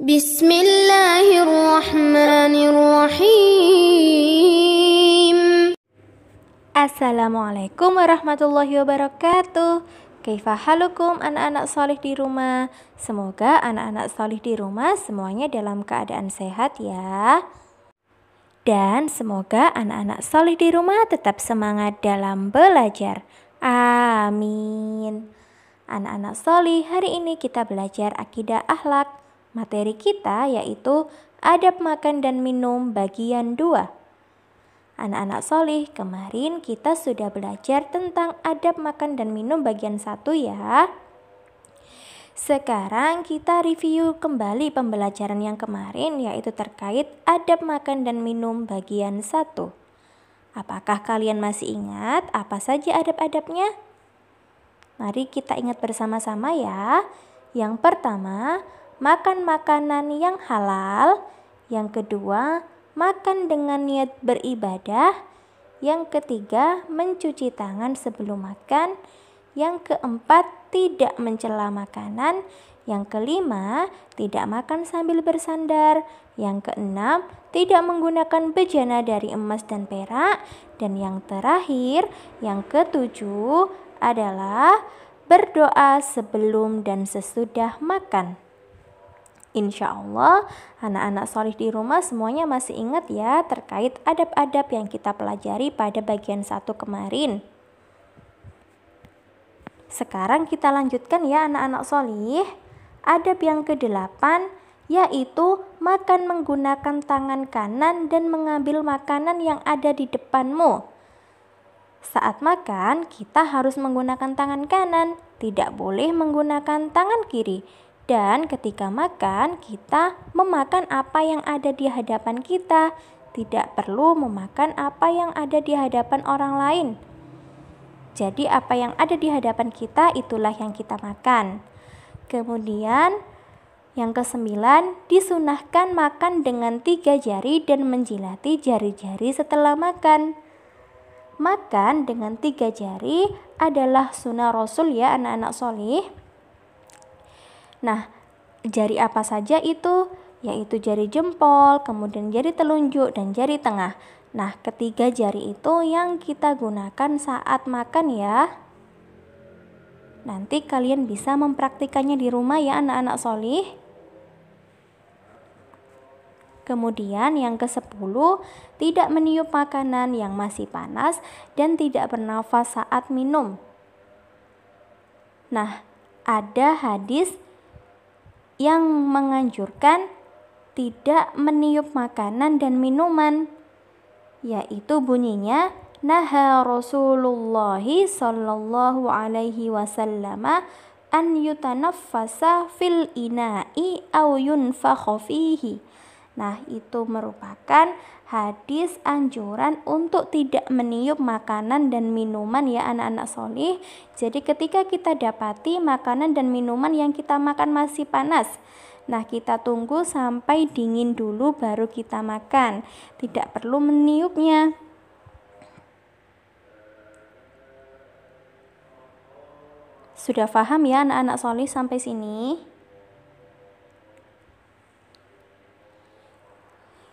Bismillahirrahmanirrahim. Assalamualaikum warahmatullahi wabarakatuh. Kaifa halukum anak-anak solih di rumah? Semoga anak-anak solih di rumah semuanya dalam keadaan sehat ya. Dan semoga anak-anak solih di rumah tetap semangat dalam belajar. Amin. Anak-anak solih, hari ini kita belajar akidah akhlak. Materi kita yaitu adab makan dan minum bagian 2. Anak-anak solih, kemarin kita sudah belajar tentang adab makan dan minum bagian 1 ya. Sekarang kita review kembali pembelajaran yang kemarin, yaitu terkait adab makan dan minum bagian 1. Apakah kalian masih ingat apa saja adab-adabnya? Mari kita ingat bersama-sama ya. Yang pertama, makan makanan yang halal. Yang kedua, makan dengan niat beribadah. Yang ketiga, mencuci tangan sebelum makan. Yang keempat, tidak mencela makanan. Yang kelima, tidak makan sambil bersandar. Yang keenam, tidak menggunakan bejana dari emas dan perak. Dan yang terakhir, yang ketujuh adalah berdoa sebelum dan sesudah makan. Insya Allah anak-anak solih di rumah semuanya masih ingat ya terkait adab-adab yang kita pelajari pada bagian 1 kemarin. Sekarang kita lanjutkan ya anak-anak solih. Adab yang ke-8 yaitu makan menggunakan tangan kanan dan mengambil makanan yang ada di depanmu. Saat makan kita harus menggunakan tangan kanan, tidak boleh menggunakan tangan kiri. Dan ketika makan, kita memakan apa yang ada di hadapan kita. Tidak perlu memakan apa yang ada di hadapan orang lain. Jadi apa yang ada di hadapan kita, itulah yang kita makan. Kemudian, yang ke-9, disunahkan makan dengan 3 jari dan menjilati jari-jari setelah makan. Makan dengan 3 jari adalah sunnah Rasul ya anak-anak solih. Nah, jari apa saja itu? Yaitu jari jempol, kemudian jari telunjuk, dan jari tengah. Nah, ketiga jari itu yang kita gunakan saat makan ya. Nanti kalian bisa mempraktikannya di rumah ya anak-anak solih. Kemudian yang ke-10, tidak meniup makanan yang masih panas dan tidak bernafas saat minum. Nah, ada hadis yang menganjurkan tidak meniup makanan dan minuman, yaitu bunyinya naha Rasulullah sallallahu alaihi wasallam an yutanaffasa fil ina'i aw yunfakha fihi. Nah, itu merupakan hadis anjuran untuk tidak meniup makanan dan minuman ya anak-anak solih. Jadi ketika kita dapati makanan dan minuman yang kita makan masih panas, nah kita tunggu sampai dingin dulu baru kita makan. Tidak perlu meniupnya. Sudah paham ya anak-anak solih sampai sini?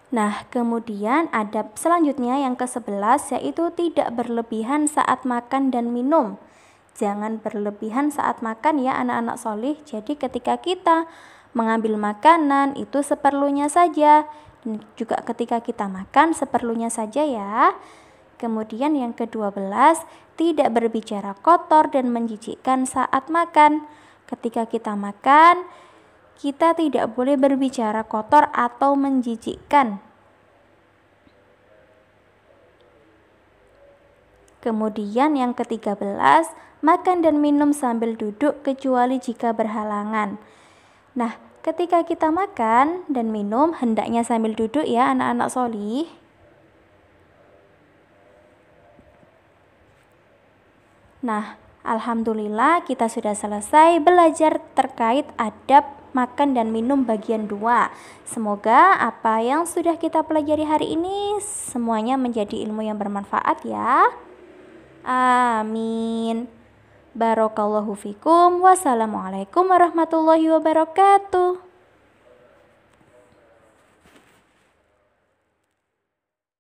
Nah, kemudian adab selanjutnya yang ke-11 yaitu tidak berlebihan saat makan dan minum. Jangan berlebihan saat makan ya anak-anak solih. Jadi ketika kita mengambil makanan itu seperlunya saja. Dan juga ketika kita makan seperlunya saja ya. Kemudian yang ke-12, tidak berbicara kotor dan menjijikkan saat makan. Ketika kita makan, kita tidak boleh berbicara kotor atau menjijikkan. Kemudian yang ke-13, makan dan minum sambil duduk kecuali jika berhalangan. Nah, ketika kita makan dan minum hendaknya sambil duduk ya anak-anak solih. Nah, alhamdulillah kita sudah selesai belajar terkait adab makan dan minum bagian 2. Semoga apa yang sudah kita pelajari hari ini semuanya menjadi ilmu yang bermanfaat ya. Amin. Barakallahu fikum. Wassalamualaikum warahmatullahi wabarakatuh.